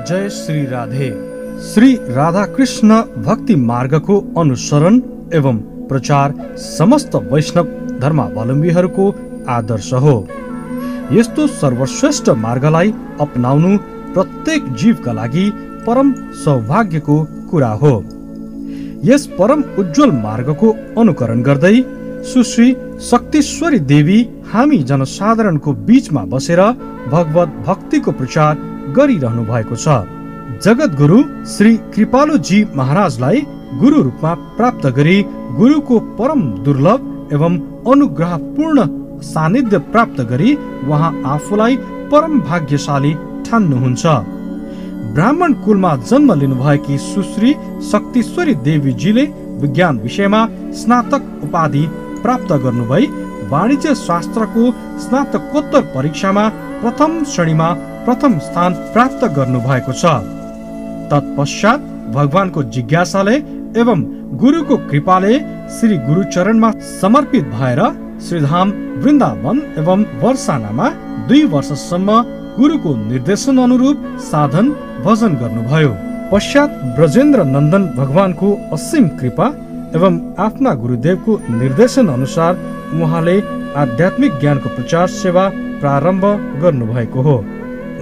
जय श्री राधे। श्री राधा कृष्ण भक्ति मार्गको अनुसरण एवं प्रचार समस्त वैष्णव धर्मावलम्बीहरूको आदर्श हो। यस्तो सर्वश्रेष्ठ मार्गलाई अपनाउनु प्रत्येक जीवका लागि परम सौभाग्यको कुरा हो। यस परम उज्जवल मार्गको अनुकरण गर्दै सुश्री शक्तिश्वरी देवी हामी जनसाधारणको बीचमा बसेर भगवत भक्तिको प्रचार गरिरहनु भएको छ। जगत गुरु श्री कृपालुजी महाराजलाई गुरु रूपमा प्राप्त गरी गुरुको परम दुर्लभ एवं अनुग्रहपूर्ण सानिध्य प्राप्त गरी उहाँ आफूलाई परम भाग्यशाली ठान्नुहुन्छ। ब्राह्मण कुलमा जन्म लिनुभएकी सुश्री शक्तिश्वरी देवीजीले विज्ञान विषयमा स्नातक उपाधि प्राप्त गर्नुभई वाणिज्य शास्त्रको स्नातकोत्तर परीक्षामा प्रथम श्रेणीमा प्रथम स्थान प्राप्त गर्नुभएको छ। तत्पश्चात भगवानको जिज्ञासाले एवं गुरुको कृपाले श्री गुरुचरणमा समर्पित भएर श्रीधाम वृन्दावन एवं बरसानामा 2 वर्षसम्म गुरुको निर्देशन अनुरूप साधन भजन गर्नुभयो। पश्चात ब्रजेन्द्र नन्दन भगवानको असीम कृपा एवं आफ्ना गुरुदेवको निर्देशन अनुसार उहाँले आध्यात्मिक ज्ञानको प्रचार सेवा प्रारम्भ गर्नुभएको हो।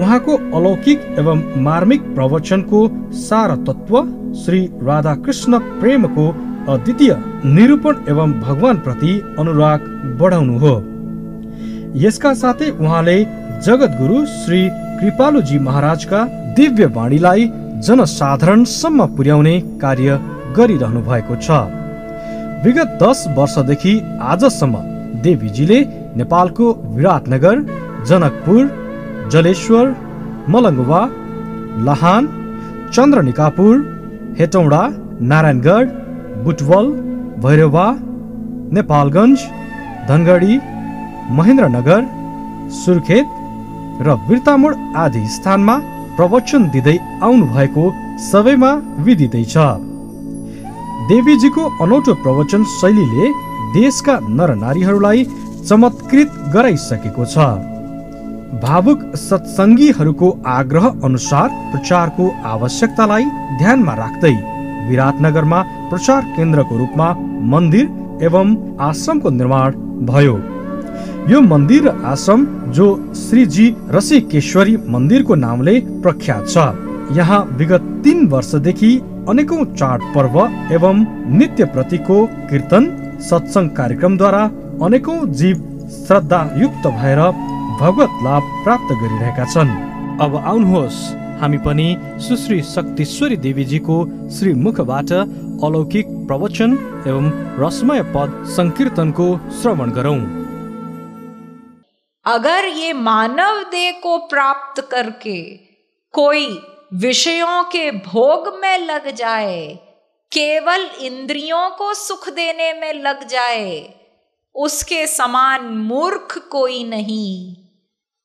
उहाँको अलौकिक एवं मार्मिक प्रवचनको सार तत्व श्री राधा कृष्ण प्रेमको अद्वितीय निरूपण एवं भगवान प्रति अनुराग बढाउनु हो। यसका साथै उहाँले जगत गुरु श्री कृपालुजी महाराजका दिव्य वाणीलाई जनसाधारणसम्म पुर्याउने कार्य गरिरहनु भएको छ। विगत 10 वर्षदेखि आजसम्म देवीजीले नेपालको विराटनगर, जनकपुर, जलेश्वर, मलङ्गवा, लाहान, चन्द्रनिकापुर, हेटौडा, नारायणगढ, बुटवल, भैरवा, नेपालगञ्ज, धनगढी, महेन्द्रनगर, सुर्खेत र बिर्तामोड आदि स्थानमा प्रवचन दिँदै आउनु भएको सबैमा विदितै छ। देवीजीको अनौठो प्रवचन शैलीले देशका नरनारीहरूलाई चमत्कृत गराइसकेको छ। भावुक सत्सङ्गीहरूको आग्रह अनुसार प्रचारको आवश्यकतालाई ध्यानमा राख्दै विराटनगरमा प्रचार केन्द्रको रूपमा मन्दिर एवं आश्रमको निर्माण भयो। यो मन्दिर र आश्रम जो श्रीजी रसिकेश्वरी मन्दिरको नामले प्रख्यात छ। यहाँ विगत 3 वर्षदेखि अनेकौं चाड पर्व एवं नित्य प्रतिको कीर्तन सत्संग कार्यक्रमद्वारा अनेकौं जीव श्रद्धायुक्त भएर भगवत लाभ प्राप्त गरिरहेका छन्। अब आउनुहोस् हामी पनि सुश्री शक्तिश्वरी देवीजीको श्री मुखबाट अलौकिक प्रवचन एवं रसमय पद संकीर्तनको श्रवण गरौं। अगर ये मानव देह को प्राप्त करके कोई विषयों के भोग में लग जाए, केवल इंद्रियों को सुख देने में लग जाए, उसके समान मूर्ख कोई नहीं।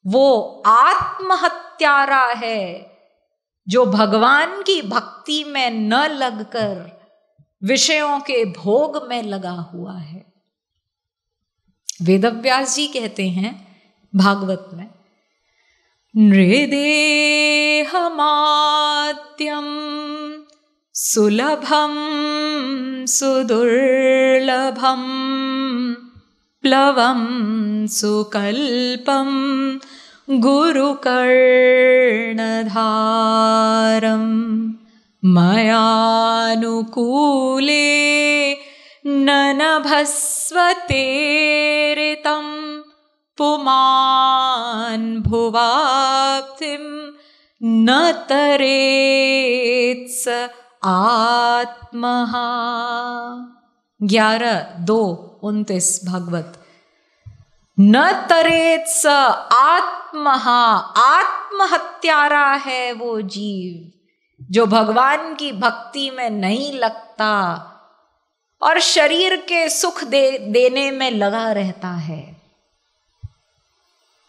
वो आत्महत्यारा है जो भगवान की भक्ति में न लगकर विषयों के भोग में लगा हुआ है। वेदव्यास जी कहते हैं भागवत में, नृदेहमाद्यं सुलभं सुदुर्लभं प्लवं सुकल्पं गुरुकर्णधारं मयानुकूले ननभस्वतेरितं पुमान् भुवाप्तिं न तरेत्स आत्महा। 11:2-29 भागवत। न तरेत्स आत्महा, आत्महत्यारा है वो जीव जो भगवान की भक्ति में नहीं लगता और शरीर के सुख देने में लगा रहता है।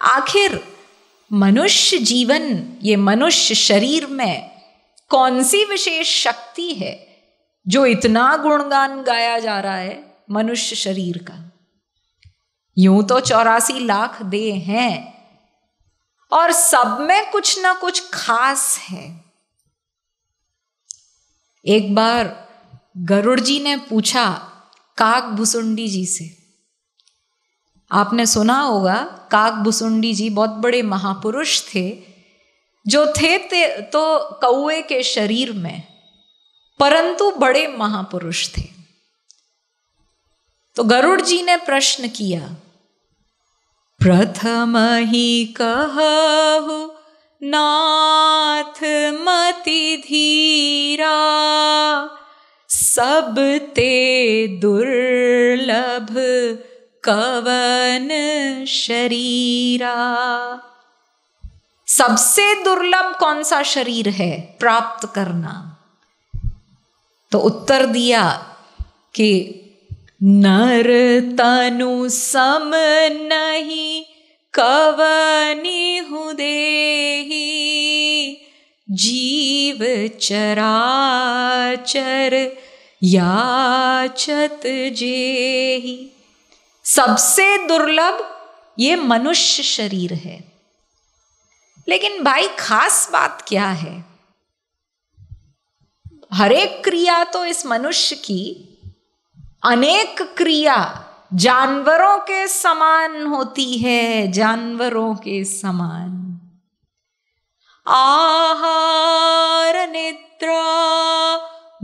आखिर मनुष्य जीवन, ये मनुष्य शरीर में कौन सी विशेष शक्ति है जो इतना गुणगान गाया जा रहा है मनुष्य शरीर का? यूं तो 84 लाख देह हैं और सब में कुछ ना कुछ खास है। एक बार गरुड़ जी ने पूछा काकभुसुंडी जी से, आपने सुना होगा काकभुसुंडी जी बहुत बड़े महापुरुष थे, जो थे तो कौए के शरीर में, परंतु बड़े महापुरुष थे। तो गरुड़ जी ने प्रश्न किया, प्रथम ही कहु नाथ मति धीरा, सब ते दुर्लभ कवन शरीरा। सबसे दुर्लभ कौन सा शरीर है प्राप्त करना? तो उत्तर दिया कि नर तनु सम नहीं कवनि हूँ देही, जीव चराचर याचत जेहि। सबसे दुर्लभ ये मनुष्य शरीर है। लेकिन भाई खास बात क्या है? हर एक क्रिया तो इस मनुष्य की अनेक क्रिया जानवरों के समान होती है, जानवरों के समान। आहार निद्रा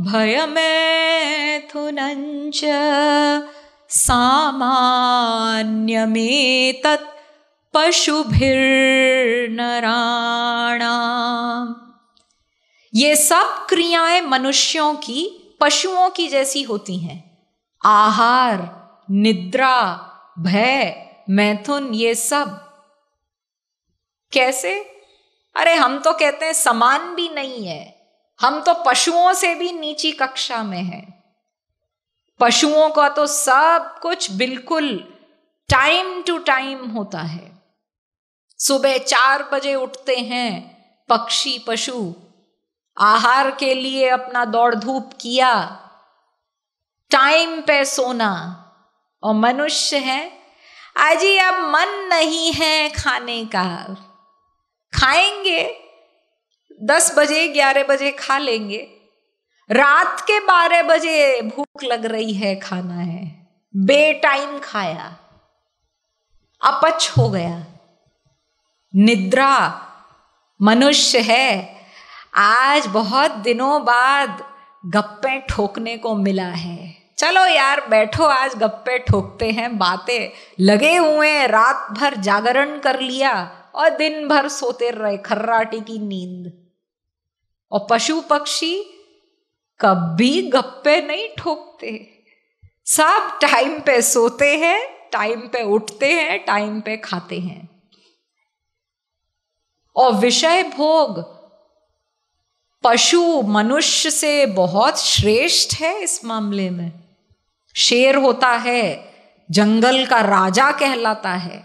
भय मैथुनञ्च सामान्यमेतत् पशुभिर्नराणाम्। ये सब क्रियाएं मनुष्यों की पशुओं की जैसी होती हैं। आहार, निद्रा, भय, मैथुन, ये सब कैसे? अरे हम तो कहते हैं समान भी नहीं है, हम तो पशुओं से भी नीची कक्षा में हैं। पशुओं का तो सब कुछ बिल्कुल टाइम टू टाइम होता है। सुबह 4 बजे उठते हैं पक्षी पशु, आहार के लिए अपना दौड़ धूप किया, टाइम पे सोना। और मनुष्य है, अजी अब मन नहीं है खाने का, खाएंगे 10 बजे 11 बजे खा लेंगे, रात के 12 बजे भूख लग रही है, खाना है, बेटाइम खाया, अपच हो गया। निद्रा मनुष्य है, आज बहुत दिनों बाद गप्पे ठोकने को मिला है, चलो यार बैठो आज गप्पे ठोकते हैं, बातें लगे हुए हैं, रात भर जागरण कर लिया और दिन भर सोते रहे, खर्राटी की नींद। और पशु पक्षी कभी गप्पे नहीं ठोकते, सब टाइम पे सोते हैं, टाइम पे उठते हैं, टाइम पे खाते हैं। और विषय भोग पशु मनुष्य से बहुत श्रेष्ठ है इस मामले में। शेर होता है, जंगल का राजा कहलाता है,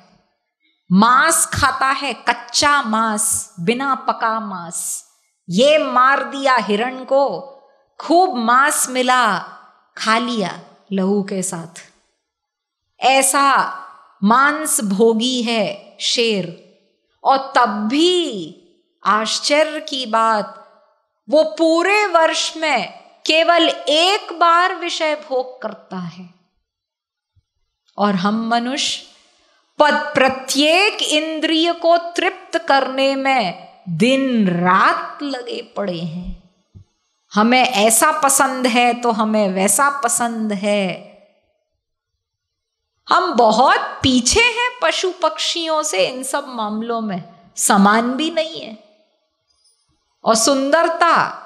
मांस खाता है, कच्चा मांस, बिना पका मांस। ये मार दिया हिरण को, खूब मांस मिला, खा लिया लहू के साथ। ऐसा मांस भोगी है शेर। और तब भी आश्चर्य की बात, वो पूरे वर्ष में केवल एक बार विषय भोग करता है। और हम मनुष्य प्रत्येक इंद्रिय को तृप्त करने में दिन रात लगे पड़े हैं। हमें ऐसा पसंद है तो हमें वैसा पसंद है। हम बहुत पीछे हैं पशु पक्षियों से इन सब मामलों में, समान भी नहीं है। और सुंदरता,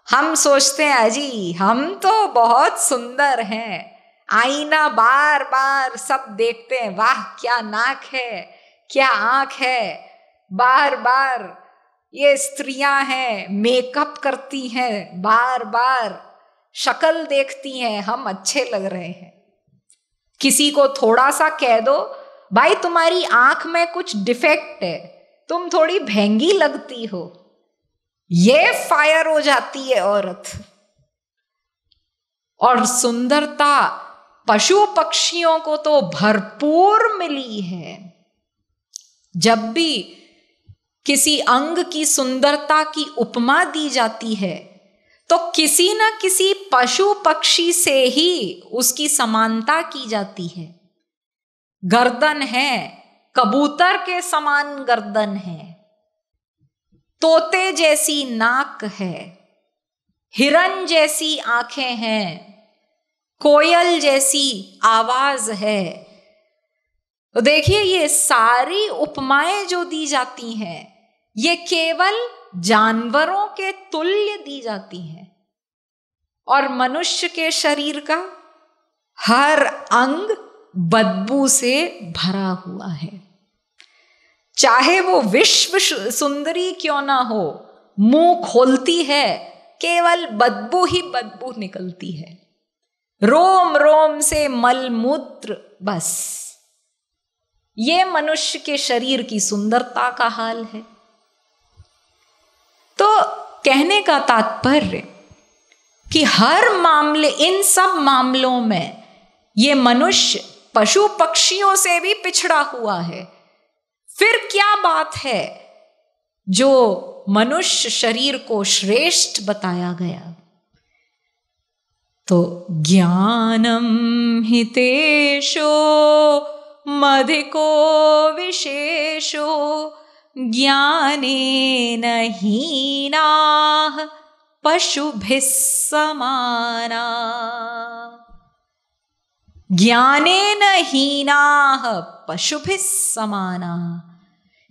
हम सोचते हैं अजी हम तो बहुत सुंदर हैं, आईना बार बार सब देखते हैं, वाह क्या नाक है, क्या आंख है, बार बार ये स्त्रियां हैं मेकअप करती हैं, बार बार शक्ल देखती हैं, हम अच्छे लग रहे हैं। किसी को थोड़ा सा कह दो भाई तुम्हारी आंख में कुछ डिफेक्ट है, तुम थोड़ी भेंगी लगती हो, ये फायर हो जाती है औरत। और सुंदरता पशु पक्षियों को तो भरपूर मिली है। जब भी किसी अंग की सुंदरता की उपमा दी जाती है तो किसी न किसी पशु पक्षी से ही उसकी समानता की जाती है। गर्दन है, कबूतर के समान गर्दन है, तोते जैसी नाक है, हिरन जैसी आंखें हैं, कोयल जैसी आवाज है। तो देखिए, ये सारी उपमाएं जो दी जाती हैं ये केवल जानवरों के तुल्य दी जाती हैं। और मनुष्य के शरीर का हर अंग बदबू से भरा हुआ है। चाहे वो विश्व सुंदरी क्यों ना हो, मुंह खोलती है केवल बदबू ही बदबू निकलती है, रोम रोम से मलमूत्र। बस ये मनुष्य के शरीर की सुंदरता का हाल है। तो कहने का तात्पर्य कि हर मामले, इन सब मामलों में ये मनुष्य पशु पक्षियों से भी पिछड़ा हुआ है। फिर क्या बात है जो मनुष्य शरीर को श्रेष्ठ बताया गया? तो ज्ञानम हितेशो मधिको विशेषो ज्ञानेन हीनाः पशुभिः समाना। ज्ञानेन हीनाः पशुभिः समाना।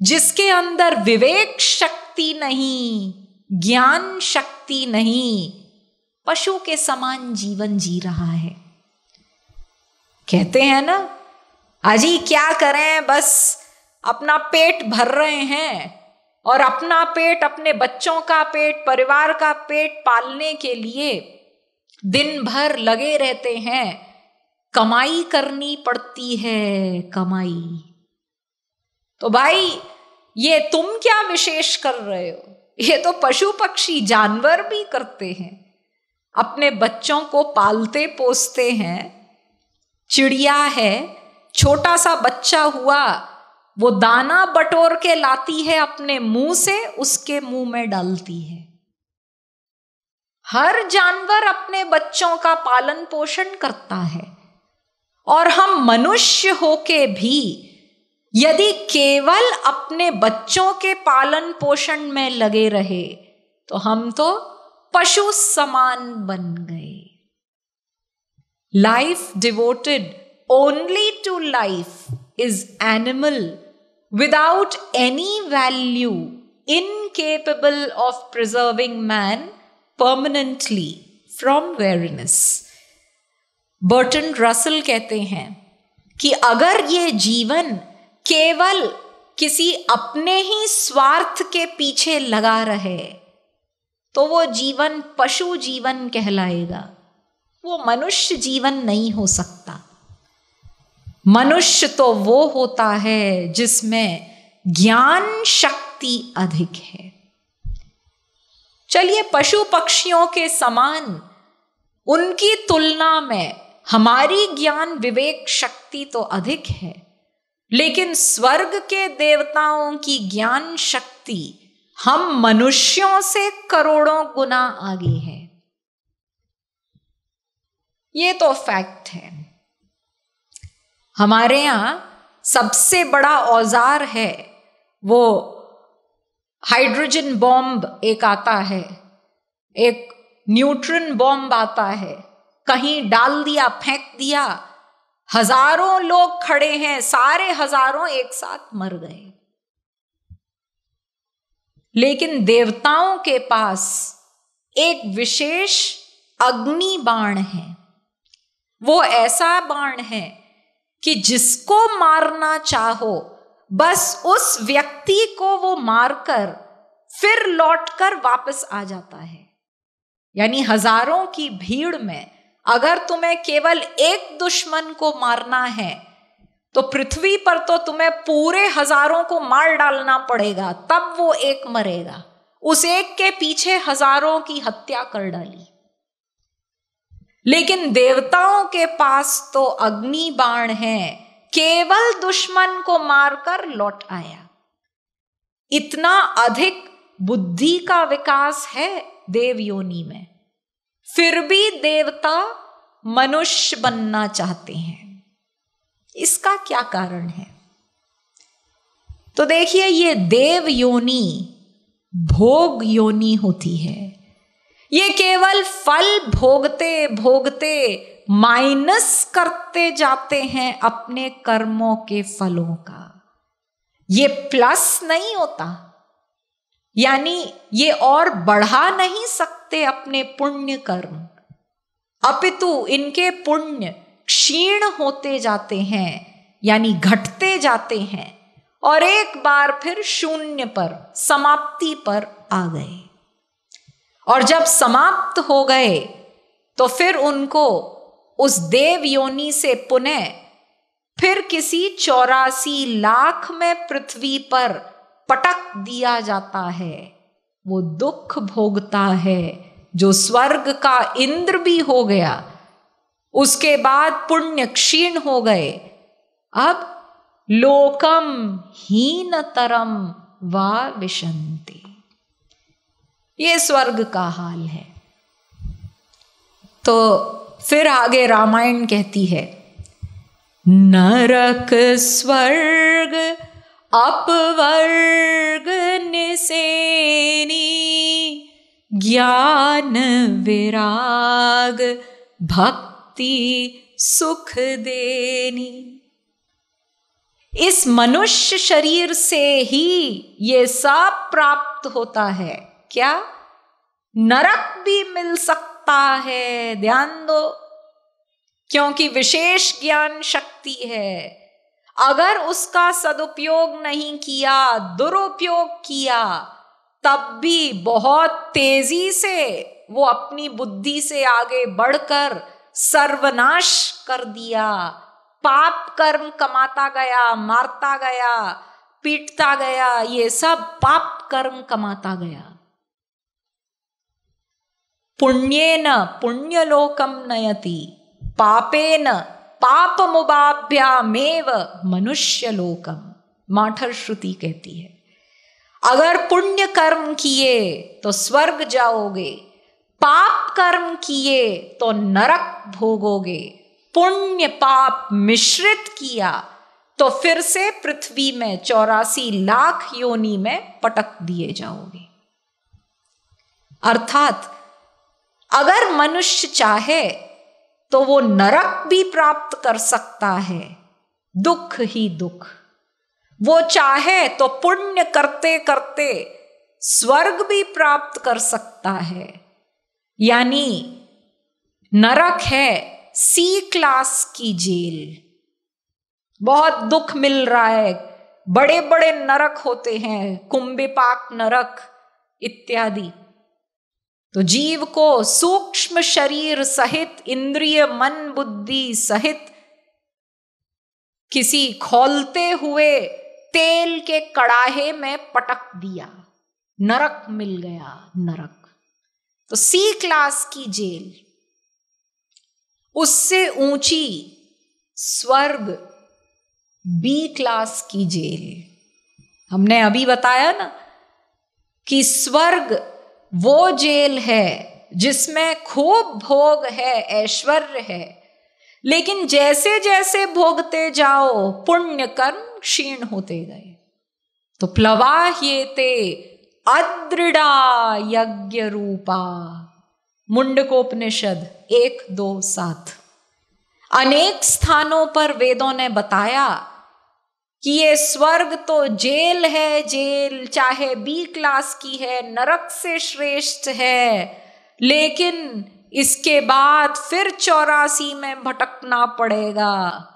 जिसके अंदर विवेक शक्ति नहीं, ज्ञान शक्ति नहीं, पशु के समान जीवन जी रहा है। कहते हैं ना, अजी क्या करें, बस अपना पेट भर रहे हैं और अपना पेट, अपने बच्चों का पेट, परिवार का पेट पालने के लिए दिन भर लगे रहते हैं। कमाई करनी पड़ती है, कमाई। तो भाई ये तुम क्या विशेष कर रहे हो? ये तो पशु पक्षी जानवर भी करते हैं, अपने बच्चों को पालते पोसते हैं। चिड़िया है, छोटा सा बच्चा हुआ, वो दाना बटोर के लाती है अपने मुंह से, उसके मुंह में डालती है। हर जानवर अपने बच्चों का पालन पोषण करता है। और हम मनुष्य होके भी यदि केवल अपने बच्चों के पालन पोषण में लगे रहे तो हम तो पशु समान बन गए। Life devoted only to life is animal, without any value, incapable of preserving man permanently from weariness. Burton Russell कहते हैं कि अगर ये जीवन केवल किसी अपने ही स्वार्थ के पीछे लगा रहे तो वो जीवन पशु जीवन कहलाएगा, वो मनुष्य जीवन नहीं हो सकता। मनुष्य तो वो होता है जिसमें ज्ञान शक्ति अधिक है। चलिए, पशु पक्षियों के समान उनकी तुलना में हमारी ज्ञान विवेक शक्ति तो अधिक है, लेकिन स्वर्ग के देवताओं की ज्ञान शक्ति हम मनुष्यों से करोड़ों गुना आगे है। ये तो फैक्ट है। हमारे यहाँ सबसे बड़ा औजार है वो हाइड्रोजन बॉम्ब एक आता है, एक न्यूट्रॉन बॉम्ब आता है। कहीं डाल दिया, फेंक दिया, हजारों लोग खड़े हैं, सारे हजारों एक साथ मर गए। लेकिन देवताओं के पास एक विशेष अग्नि बाण है। वो ऐसा बाण है कि जिसको मारना चाहो बस उस व्यक्ति को वो मारकर फिर लौटकर वापस आ जाता है। यानी हजारों की भीड़ में अगर तुम्हें केवल एक दुश्मन को मारना है तो पृथ्वी पर तो तुम्हें पूरे हजारों को मार डालना पड़ेगा, तब वो एक मरेगा। उस एक के पीछे हजारों की हत्या कर डाली। लेकिन देवताओं के पास तो अग्नि बाण है, केवल दुश्मन को मारकर लौट आया। इतना अधिक बुद्धि का विकास है देव योनि में। फिर भी देवता मनुष्य बनना चाहते हैं। इसका क्या कारण है? तो देखिए, ये देव योनि भोग योनि होती है। ये केवल फल भोगते भोगते माइनस करते जाते हैं अपने कर्मों के फलों का। ये प्लस नहीं होता, यानी ये और बढ़ा नहीं सकते अपने पुण्य कर्म, अपितु इनके पुण्य क्षीण होते जाते हैं, यानी घटते जाते हैं और एक बार फिर शून्य पर, समाप्ति पर आ गए। और जब समाप्त हो गए तो फिर उनको उस देव योनि से पुनः फिर किसी 84 लाख में पृथ्वी पर पटक दिया जाता है। वो दुख भोगता है जो स्वर्ग का इंद्र भी हो गया। उसके बाद पुण्य क्षीण हो गए, अब लोकम हीनतरम वा विशन्ति। ये स्वर्ग का हाल है। तो फिर आगे रामायण कहती है, नरक स्वर्ग अपवर्ग निसेनी, ज्ञान विराग भक्ति सुख देनी। इस मनुष्य शरीर से ही ये सब प्राप्त होता है। क्या? नरक भी मिल सकता है, ध्यान दो, क्योंकि विशेष ज्ञान शक्ति है। अगर उसका सदुपयोग नहीं किया, दुरुपयोग किया, तब भी बहुत तेजी से वो अपनी बुद्धि से आगे बढ़कर सर्वनाश कर दिया। पाप कर्म कमाता गया, मारता गया, पीटता गया, ये सब पाप कर्म कमाता गया। पुण्येन पुण्यलोकम नयति, पापेन पापमुपाभ्यामेव मनुष्यलोकम, माठर श्रुति कहती है। अगर पुण्य कर्म किए तो स्वर्ग जाओगे, पाप कर्म किए तो नरक भोगोगे। पुण्य पाप मिश्रित किया तो फिर से पृथ्वी में 84 लाख योनि में पटक दिए जाओगे। अर्थात अगर मनुष्य चाहे तो वो नरक भी प्राप्त कर सकता है, दुख ही दुख। वो चाहे तो पुण्य करते करते स्वर्ग भी प्राप्त कर सकता है। यानी नरक है सी क्लास की जेल। बहुत दुख मिल रहा है, बड़े बड़े नरक होते हैं, कुंभिपाक नरक इत्यादि। तो जीव को सूक्ष्म शरीर सहित, इंद्रिय मन बुद्धि सहित किसी खौलते हुए तेल के कड़ाहे में पटक दिया, नरक मिल गया, नरक। तो सी क्लास की जेल, उससे ऊंची स्वर्ग बी क्लास की जेल। हमने अभी बताया ना कि स्वर्ग वो जेल है जिसमें खूब भोग है, ऐश्वर्य है, लेकिन जैसे जैसे भोगते जाओ पुण्य कर्म क्षीण होते गए। तो प्लवाह्येते अदृढ़ा यज्ञ रूपा, मुंडकोपनिषद 1-2-7। अनेक स्थानों पर वेदों ने बताया कि ये स्वर्ग तो जेल है, जेल चाहे बी क्लास की है, नरक से श्रेष्ठ है, लेकिन इसके बाद फिर 84 में भटकना पड़ेगा।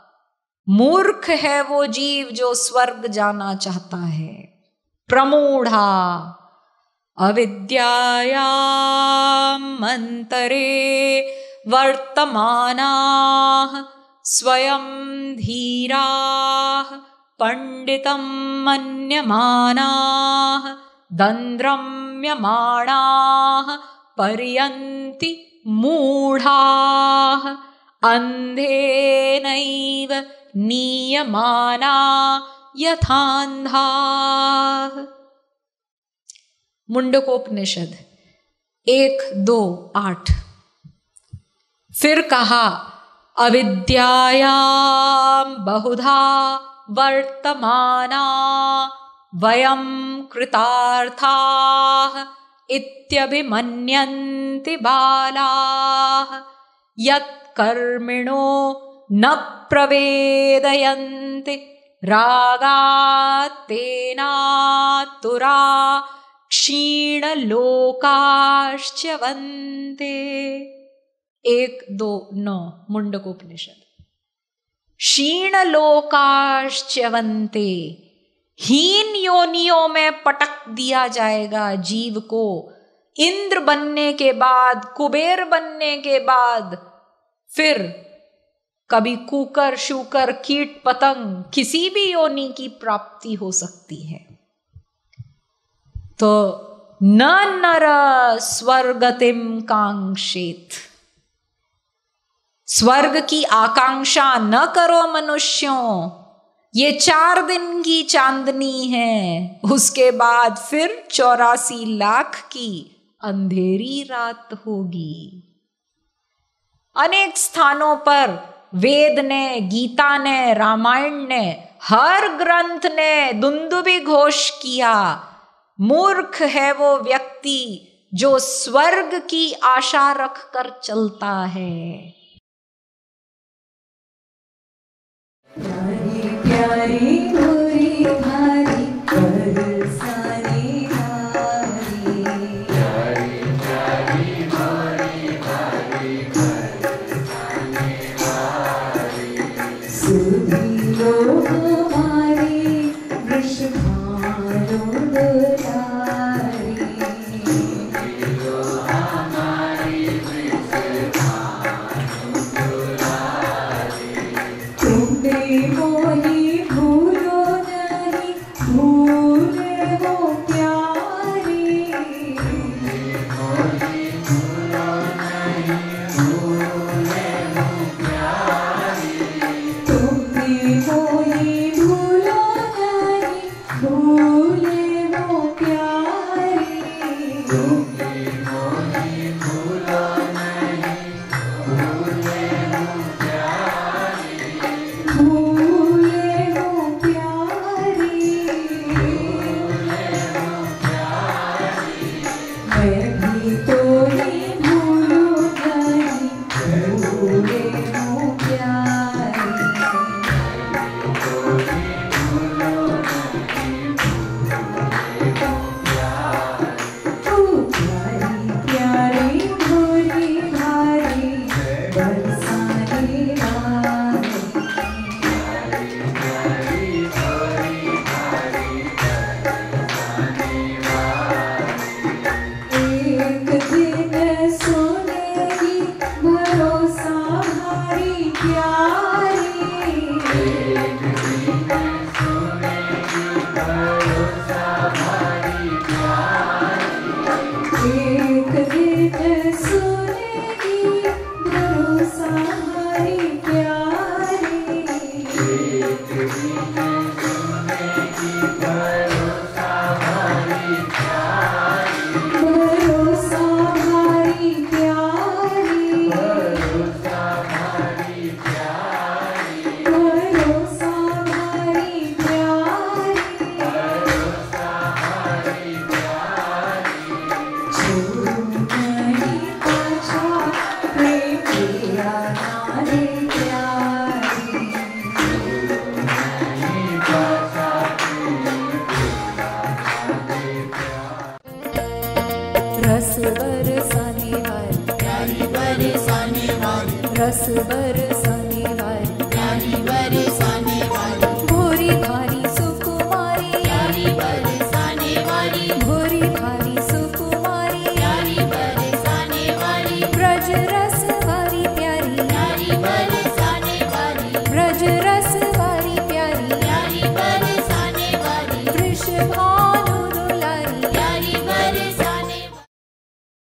मूर्ख है वो जीव जो स्वर्ग जाना चाहता है। प्रमूढ़ा अविद्यायाम् अंतरे वर्तमानाः स्वयं धीराः पंडितं मन्यमानाः दन्द्रम्यमाणाः पर्यन्ति मूढ़ाः अंधेनैव नीयमाना यथान्धाः। मुंडकोपनिषद 1-2-8। फिर कहा अविद्यायां बहुधा वर्तमाना वयं कृतार्थाः इत्यभिमन्यन्ति बालाः यत्कर्मिणो न प्रवेदयन्ति रागात्तेनातुरा क्षीणलोकाश्च्यवन्ते। 1-2-9 मुंडकोपनिषद। क्षीणलोकाश्च्यवन्ते, हीन योनियों में पटक दिया जाएगा जीव को। इंद्र बनने के बाद, कुबेर बनने के बाद फिर कभी कूकर, शूकर, कीट पतंग, किसी भी योनि की प्राप्ति हो सकती है। तो न नर स्वर्गतिम कांक्षेत, स्वर्ग की आकांक्षा न करो मनुष्यों। ये 4 दिन की चांदनी है, उसके बाद फिर 84 लाख की अंधेरी रात होगी। अनेक स्थानों पर वेद ने, गीता ने, रामायण ने, हर ग्रंथ ने दुंदुभि घोष किया, मूर्ख है वो व्यक्ति जो स्वर्ग की आशा रखकर चलता है। प्यारी प्यारी गोरी भारी बरसाने वाली, प्यारी प्यारी गोरी भारी बरसाने वाली, सुधी लो हमारी वृषभानु दुलारी, सुधी लो हमारी वृषभानु दुलारी, तुमने मोही भूलो नहीं, भूले वो प्यारी, तुमने मोही भूलो नहीं, भूले वो प्यारी, तुमने मोही भूलो नहीं, भूले वो प्यारी, तुमने मोही भूलो नहीं, भूले वो प्यारी, भूले वो प्यारी, मैं भी तो नहीं भूलूं नहीं, भूले वो प्यारी, तू प्यारी प्यारी गोरी भारी बरसाने वाली, एक दिन सुनेगी भरोसा भारी प्यारी, एक दिन सुनेगी भरोसा भारी प्यारी, एक दिन सुनेगी भरोसा भारी प्यारी, एक दिन सुनेगी भरोसा भारी प्यारी, भरोसा भारी प्यारी, भरोसा भारी प्यारी, भरोसा भारी प्यारी, भरोसा भारी प्यारी, छोड़ू नहीं पाछा प्रेम तेरा नारे प्यारी, छोड़ू नहीं पाछा प्रेम तेरा नारे प्यारी। रस बरसाने वाली, प्यारी बरसाने वाली, रस बर